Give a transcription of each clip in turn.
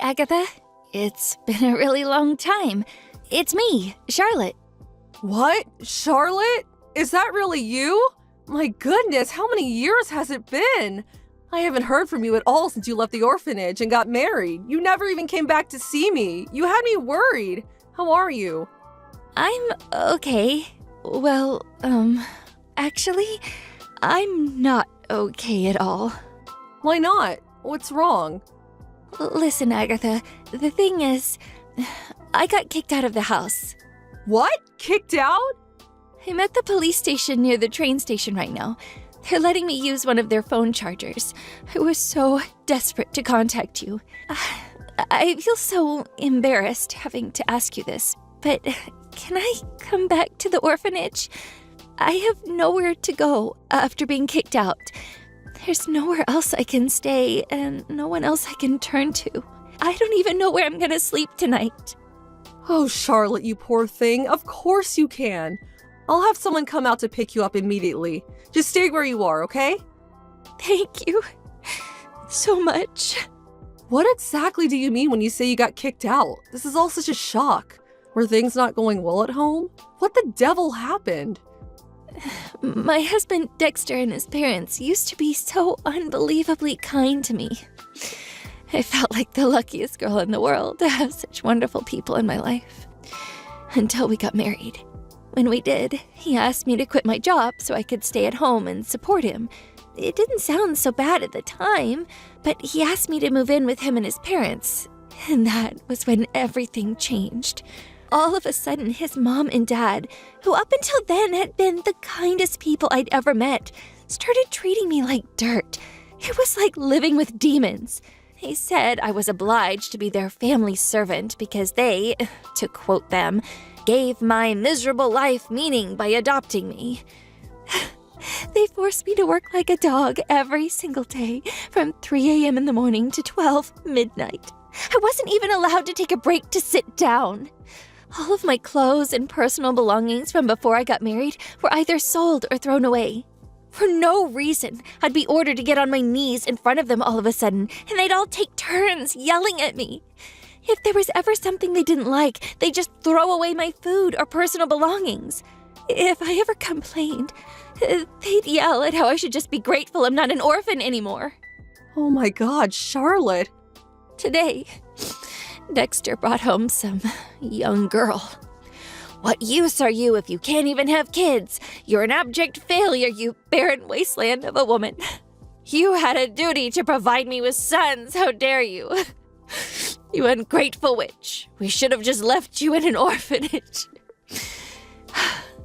Agatha. It's been a really long time. It's me, Charlotte. What? Charlotte? Is that really you? My goodness, how many years has it been? I haven't heard from you at all since you left the orphanage and got married. You never even came back to see me. You had me worried. How are you? I'm okay. Well, actually, I'm not okay at all. Why not? What's wrong? Listen, Agatha, the thing is, I got kicked out of the house. What? Kicked out? I'm at the police station near the train station right now. They're letting me use one of their phone chargers. I was so desperate to contact you. I feel so embarrassed having to ask you this, but can I come back to the orphanage? I have nowhere to go after being kicked out. There's nowhere else I can stay and no one else I can turn to. I don't even know where I'm gonna sleep tonight. Oh, Charlotte, you poor thing. Of course you can. I'll have someone come out to pick you up immediately. Just stay where you are, okay? Thank you so much. What exactly do you mean when you say you got kicked out? This is all such a shock. Were things not going well at home? What the devil happened? My husband Dexter and his parents used to be so unbelievably kind to me. I felt like the luckiest girl in the world to have such wonderful people in my life. Until we got married. When we did, he asked me to quit my job so I could stay at home and support him. It didn't sound so bad at the time, but he asked me to move in with him and his parents. And that was when everything changed. All of a sudden, his mom and dad, who up until then had been the kindest people I'd ever met, started treating me like dirt. It was like living with demons. They said I was obliged to be their family servant because they, to quote them, gave my miserable life meaning by adopting me. They forced me to work like a dog every single day from 3 a.m. in the morning to 12 midnight. I wasn't even allowed to take a break to sit down. All of my clothes and personal belongings from before I got married were either sold or thrown away. For no reason, I'd be ordered to get on my knees in front of them all of a sudden, and they'd all take turns yelling at me. If there was ever something they didn't like, they'd just throw away my food or personal belongings. If I ever complained, they'd yell at how I should just be grateful I'm not an orphan anymore. Oh my God, Charlotte. Today, Dexter brought home some young girl. What use are you if you can't even have kids? You're an abject failure, you barren wasteland of a woman. You had a duty to provide me with sons, how dare you? You ungrateful witch. We should have just left you in an orphanage.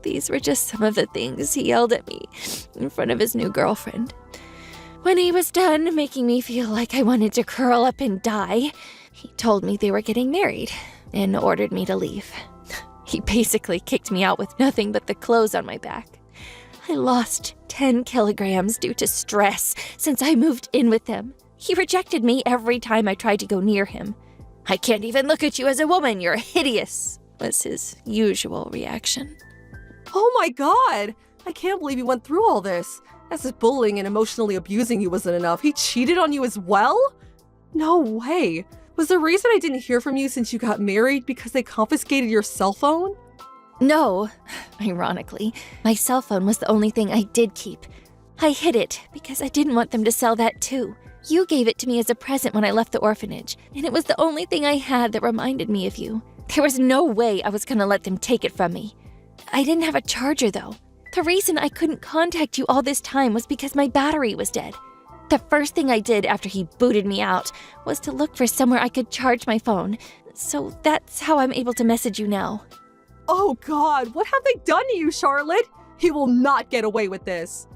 These were just some of the things he yelled at me in front of his new girlfriend. When he was done making me feel like I wanted to curl up and die, he told me they were getting married and ordered me to leave. He basically kicked me out with nothing but the clothes on my back. I lost 10 kilograms due to stress since I moved in with them. He rejected me every time I tried to go near him. I can't even look at you as a woman, you're hideous, was his usual reaction. Oh my God! I can't believe you went through all this. As if bullying and emotionally abusing you wasn't enough, he cheated on you as well? No way. Was the reason I didn't hear from you since you got married because they confiscated your cell phone? No. Ironically, my cell phone was the only thing I did keep. I hid it because I didn't want them to sell that too. You gave it to me as a present when I left the orphanage, and it was the only thing I had that reminded me of you. There was no way I was gonna let them take it from me. I didn't have a charger though. The reason I couldn't contact you all this time was because my battery was dead. The first thing I did after he booted me out was to look for somewhere I could charge my phone. So that's how I'm able to message you now. Oh God, what have they done to you, Charlotte? He will not get away with this.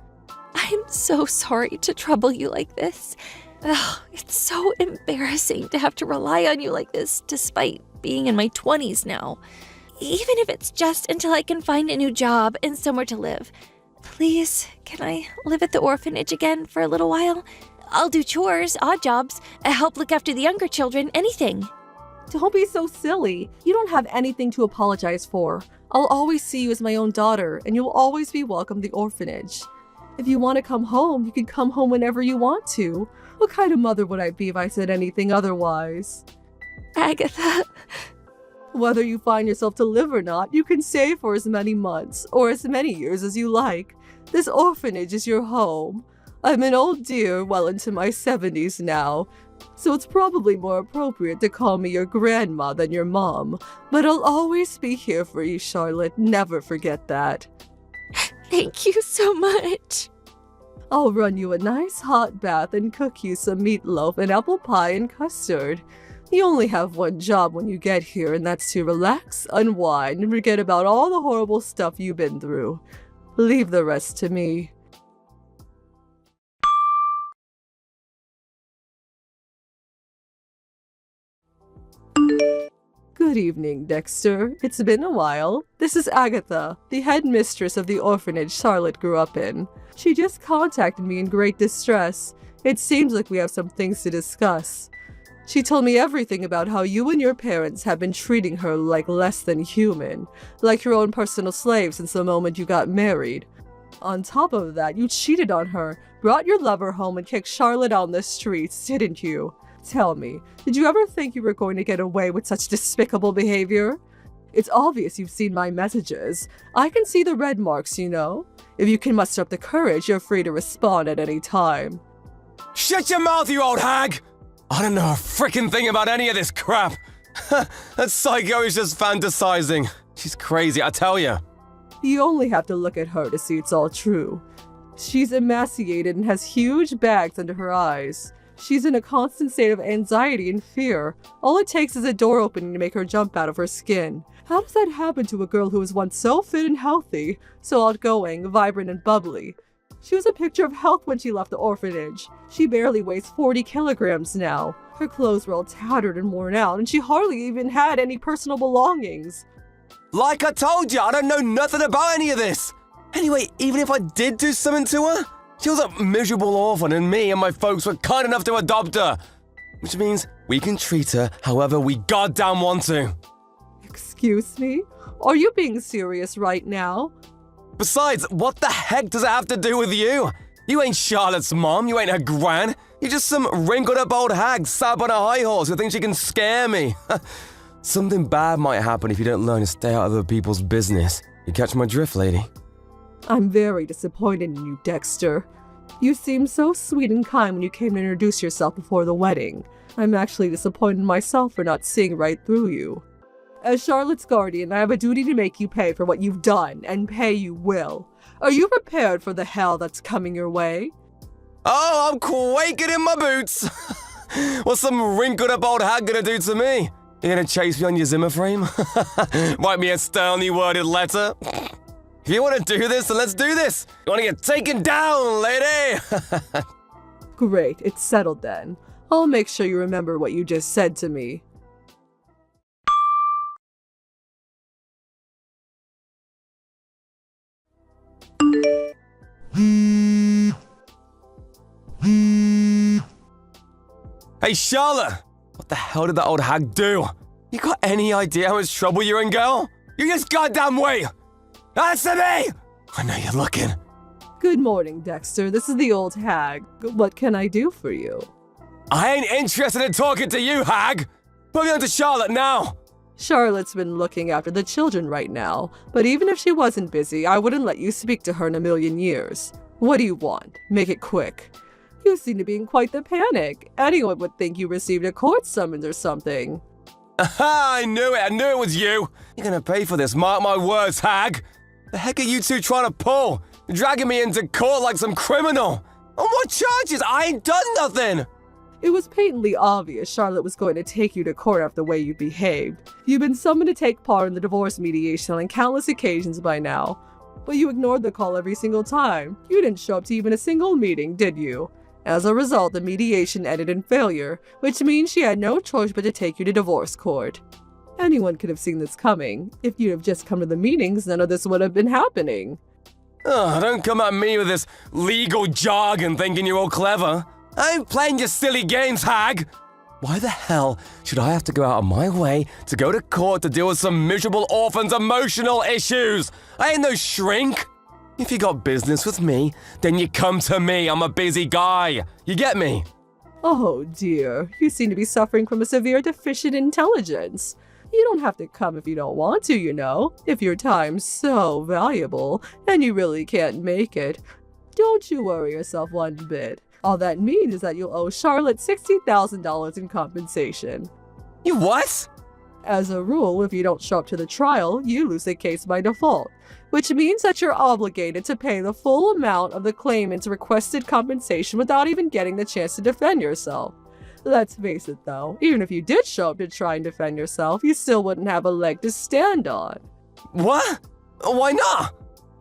I'm so sorry to trouble you like this. Ugh, it's so embarrassing to have to rely on you like this despite being in my 20s now. Even if it's just until I can find a new job and somewhere to live. Please, can I live at the orphanage again for a little while? I'll do chores, odd jobs, help look after the younger children, anything. Don't be so silly. You don't have anything to apologize for. I'll always see you as my own daughter, and you'll always be welcome at the orphanage. If you want to come home, you can come home whenever you want to. What kind of mother would I be if I said anything otherwise? Agatha. Whether you find yourself to live or not, you can stay for as many months or as many years as you like. This orphanage is your home. I'm an old dear, well into my 70s now, so it's probably more appropriate to call me your grandma than your mom. But I'll always be here for you, Charlotte. Never forget that. Thank you so much. I'll run you a nice hot bath and cook you some meatloaf and apple pie and custard. You only have one job when you get here, and that's to relax, unwind, and forget about all the horrible stuff you've been through. Leave the rest to me. Good evening, Dexter. It's been a while. This is Agatha, the head mistress of the orphanage Charlotte grew up in. She just contacted me in great distress. It seems like we have some things to discuss. She told me everything about how you and your parents have been treating her like less than human, like your own personal slave since the moment you got married. On top of that, you cheated on her, brought your lover home, and kicked Charlotte on the streets, didn't you? Tell me, did you ever think you were going to get away with such despicable behavior? It's obvious you've seen my messages. I can see the red marks, you know. If you can muster up the courage, you're free to respond at any time. Shut your mouth, you old hag! I don't know a frickin' thing about any of this crap. That psycho is just fantasizing. She's crazy, I tell ya. You only have to look at her to see it's all true. She's emaciated and has huge bags under her eyes. She's in a constant state of anxiety and fear. All it takes is a door opening to make her jump out of her skin. How does that happen to a girl who was once so fit and healthy, so outgoing, vibrant, and bubbly? She was a picture of health when she left the orphanage. She barely weighs 40 kilograms now. Her clothes were all tattered and worn out, and she hardly even had any personal belongings. Like I told you, I don't know nothing about any of this. Anyway, even if I did do something to her, she was a miserable orphan, and me and my folks were kind enough to adopt her. Which means we can treat her however we goddamn want to. Excuse me? Are you being serious right now? Besides, what the heck does it have to do with you? You ain't Charlotte's mom, you ain't her gran. You're just some wrinkled-up old hag sat up on a high horse who thinks she can scare me. Something bad might happen if you don't learn to stay out of other people's business. You catch my drift, lady? I'm very disappointed in you, Dexter. You seemed so sweet and kind when you came to introduce yourself before the wedding. I'm actually disappointed in myself for not seeing right through you. As Charlotte's guardian, I have a duty to make you pay for what you've done, and pay you will. Are you prepared for the hell that's coming your way? Oh, I'm quaking in my boots. What's some wrinkled-up old hag gonna do to me? You gonna chase me on your Zimmer frame? Write me a sternly worded letter? If you want to do this, then let's do this. You want to get taken down, lady? Great, it's settled then. I'll make sure you remember what you just said to me. Hey, Charlotte! What the hell did that old hag do? You got any idea how much trouble you're in, girl? You just goddamn wait! Answer me! I know you're looking. Good morning, Dexter. This is the old hag. What can I do for you? I ain't interested in talking to you, hag! Put me on to Charlotte now! Charlotte's been looking after the children right now, but even if she wasn't busy, I wouldn't let you speak to her in a million years. What do you want? Make it quick. You seem to be in quite the panic. Anyone would think you received a court summons or something. Aha! I knew it was you! You're gonna pay for this, mark my words, hag! The heck are you two trying to pull? You're dragging me into court like some criminal! On what charges? I ain't done nothing! It was patently obvious Charlotte was going to take you to court after the way you behaved. You've been summoned to take part in the divorce mediation on countless occasions by now. But you ignored the call every single time. You didn't show up to even a single meeting, did you? As a result, the mediation ended in failure, which means she had no choice but to take you to divorce court. Anyone could have seen this coming. If you'd have just come to the meetings, none of this would have been happening. Oh, don't come at me with this legal jargon thinking you're all clever. I ain't playing your silly games, hag! Why the hell should I have to go out of my way to go to court to deal with some miserable orphan's emotional issues? I ain't no shrink! If you got business with me, then you come to me. I'm a busy guy. You get me? Oh dear, you seem to be suffering from a severe deficient intelligence. You don't have to come if you don't want to, you know, if your time's so valuable and you really can't make it. Don't you worry yourself one bit. All that means is that you'll owe Charlotte $60,000 in compensation. You what? As a rule, if you don't show up to the trial, you lose the case by default, which means that you're obligated to pay the full amount of the claimant's requested compensation without even getting the chance to defend yourself. Let's face it though, even if you did show up to try and defend yourself, you still wouldn't have a leg to stand on. What? Why not?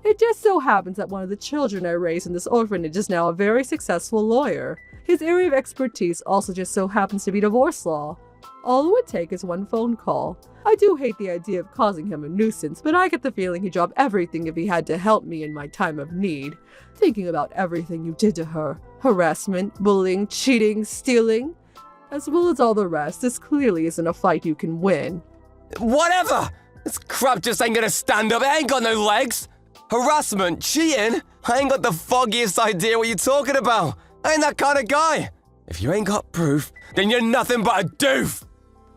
It just so happens that one of the children I raised in this orphanage is now a very successful lawyer. His area of expertise also just so happens to be divorce law. All it would take is one phone call. I do hate the idea of causing him a nuisance, but I get the feeling he'd drop everything if he had to help me in my time of need. Thinking about everything you did to her, harassment, bullying, cheating, stealing, as well as all the rest, this clearly isn't a fight you can win. Whatever! This crap just ain't gonna stand up, it ain't got no legs! Harassment, cheating? I ain't got the foggiest idea what you're talking about. I ain't that kind of guy. If you ain't got proof, then you're nothing but a doof!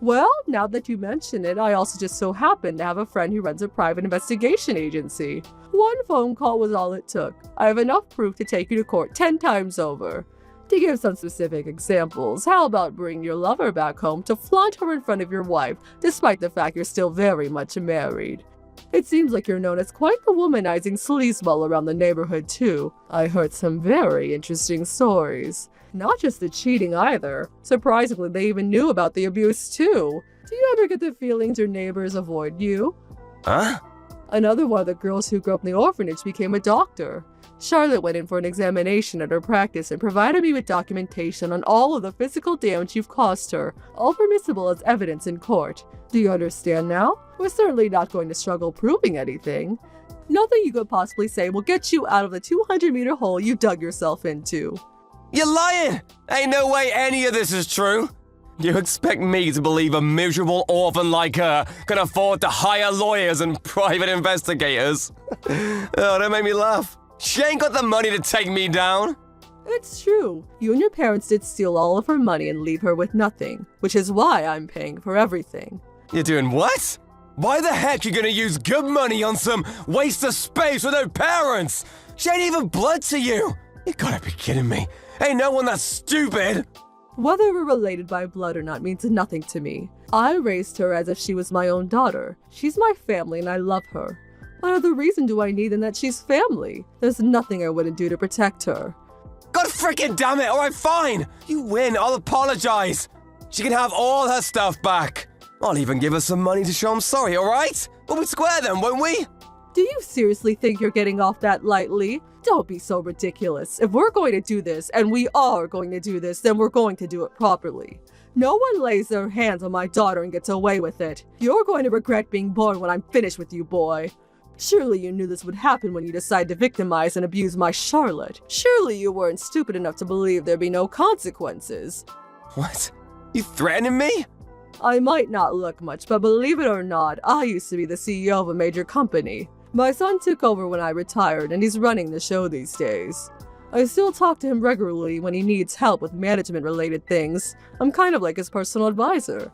Well, now that you mention it, I also just so happen to have a friend who runs a private investigation agency. One phone call was all it took. I have enough proof to take you to court 10 times over. To give some specific examples, how about bringing your lover back home to flaunt her in front of your wife, despite the fact you're still very much married? It seems like you're known as quite the womanizing sleazeball around the neighborhood too. I heard some very interesting stories. Not just the cheating either. Surprisingly, they even knew about the abuse too. Do you ever get the feelings your neighbors avoid you? Huh? Another one of the girls who grew up in the orphanage became a doctor. Charlotte went in for an examination at her practice and provided me with documentation on all of the physical damage you've caused her, all permissible as evidence in court. Do you understand now? We're certainly not going to struggle proving anything. Nothing you could possibly say will get you out of the 200-meter hole you dug yourself into. You're lying! Ain't no way any of this is true! You expect me to believe a miserable orphan like her can afford to hire lawyers and private investigators? Oh, don't make me laugh. She ain't got the money to take me down. It's true. You and your parents did steal all of her money and leave her with nothing, which is why I'm paying for everything. You're doing what? Why the heck you gonna use good money on some waste of space with no parents? She ain't even blood to you. You gotta be kidding me. Ain't no one that stupid. Whether we're related by blood or not means nothing to me. I raised her as if she was my own daughter. She's my family and I love her. What other reason do I need than that she's family? There's nothing I wouldn't do to protect her. God freaking damn it, alright fine. You win, I'll apologize. She can have all her stuff back. I'll even give her some money to show I'm sorry, alright? We'll be square then, won't we? Do you seriously think you're getting off that lightly? Don't be so ridiculous. If we're going to do this, and we are going to do this, then we're going to do it properly. No one lays their hands on my daughter and gets away with it. You're going to regret being born when I'm finished with you, boy. Surely you knew this would happen when you decided to victimize and abuse my Charlotte. Surely you weren't stupid enough to believe there'd be no consequences. What? You threatening me? I might not look much, but believe it or not, I used to be the CEO of a major company. My son took over when I retired, and he's running the show these days. I still talk to him regularly when he needs help with management-related things. I'm kind of like his personal advisor.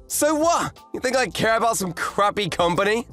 So what? You think I care about some crappy company?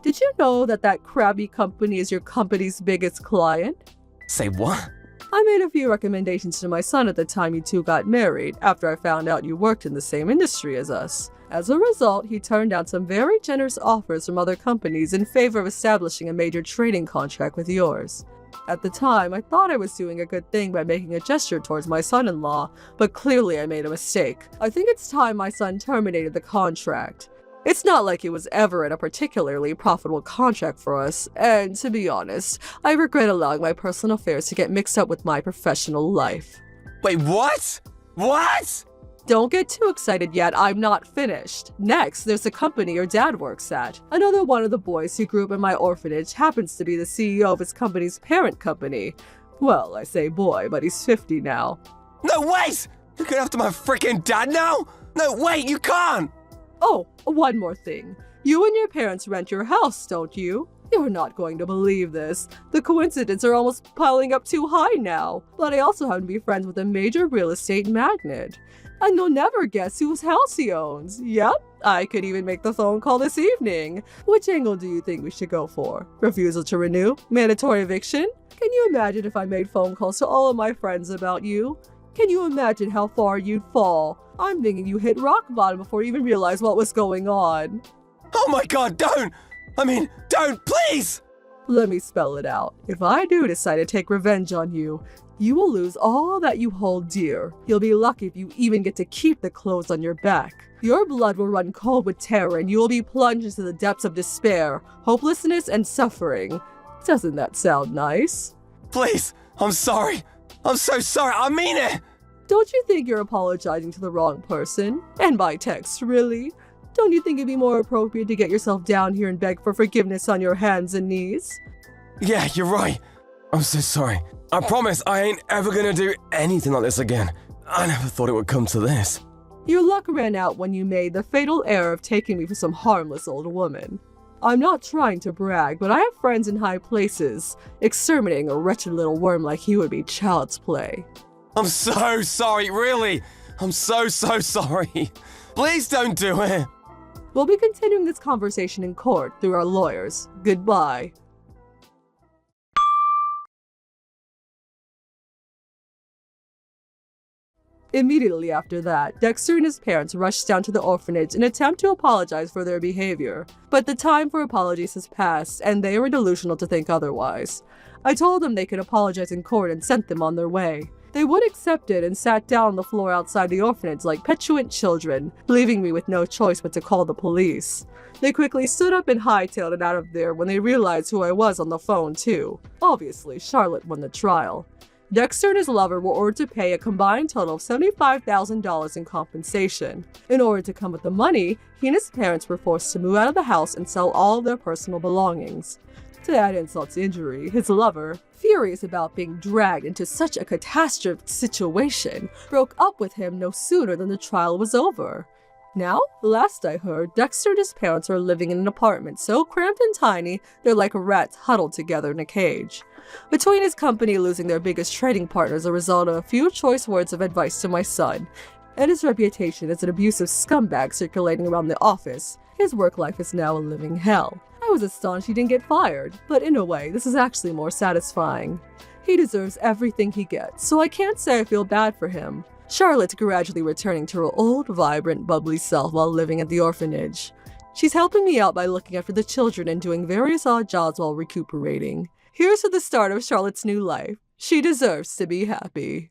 Did you know that that crappy company is your company's biggest client? Say what? I made a few recommendations to my son at the time you two got married, after I found out you worked in the same industry as us. As a result, he turned down some very generous offers from other companies in favor of establishing a major trading contract with yours. At the time, I thought I was doing a good thing by making a gesture towards my son-in-law, but clearly I made a mistake. I think it's time my son terminated the contract. It's not like it was ever in a particularly profitable contract for us, and to be honest, I regret allowing my personal affairs to get mixed up with my professional life. Wait, what? What? Don't get too excited yet, I'm not finished. Next, there's the company your dad works at. Another one of the boys who grew up in my orphanage happens to be the CEO of his company's parent company. Well, I say boy, but he's 50 now. No, wait! You're going after my freaking dad now? No, wait, you can't! Oh, one more thing. You and your parents rent your house, don't you? You're not going to believe this. The coincidences are almost piling up too high now. But I also happen to be friends with a major real estate magnate. And you'll never guess whose house he owns. Yep, I could even make the phone call this evening. Which angle do you think we should go for? Refusal to renew? Mandatory eviction? Can you imagine if I made phone calls to all of my friends about you? Can you imagine how far you'd fall? I'm thinking you hit rock bottom before you even realized what was going on. Oh my god, don't! Don't, please! Let me spell it out. If I do decide to take revenge on you, you will lose all that you hold dear. You'll be lucky if you even get to keep the clothes on your back. Your blood will run cold with terror and you will be plunged into the depths of despair, hopelessness, and suffering. Doesn't that sound nice? Please, I'm sorry. I'm so sorry, I mean it! Don't you think you're apologizing to the wrong person? And by text, really? Don't you think it'd be more appropriate to get yourself down here and beg for forgiveness on your hands and knees? Yeah, you're right. I'm so sorry. I promise I ain't ever gonna do anything like this again. I never thought it would come to this. Your luck ran out when you made the fatal error of taking me for some harmless old woman. I'm not trying to brag, but I have friends in high places. Exterminating a wretched little worm like you would be child's play. I'm so sorry, really. I'm so sorry. Please don't do it. We'll be continuing this conversation in court through our lawyers. Goodbye. Immediately after that, Dexter and his parents rushed down to the orphanage in an attempt to apologize for their behavior. But the time for apologies has passed, and they were delusional to think otherwise. I told them they could apologize in court and sent them on their way. They would accept it and sat down on the floor outside the orphanage like petulant children, leaving me with no choice but to call the police. They quickly stood up and hightailed it out of there when they realized who I was on the phone too. Obviously, Charlotte won the trial. Dexter and his lover were ordered to pay a combined total of $75,000 in compensation. In order to come with the money, he and his parents were forced to move out of the house and sell all of their personal belongings. To add insult to injury, his lover, furious about being dragged into such a catastrophic situation, broke up with him no sooner than the trial was over. Now, last I heard, Dexter and his parents are living in an apartment so cramped and tiny they're like rats huddled together in a cage. Between his company losing their biggest trading partner as a result of a few choice words of advice to my son, and his reputation as an abusive scumbag circulating around the office, his work life is now a living hell. I was astonished he didn't get fired, but in a way, this is actually more satisfying. He deserves everything he gets, so I can't say I feel bad for him. Charlotte's gradually returning to her old, vibrant, bubbly self while living at the orphanage. She's helping me out by looking after the children and doing various odd jobs while recuperating. Here's to the start of Charlotte's new life. She deserves to be happy.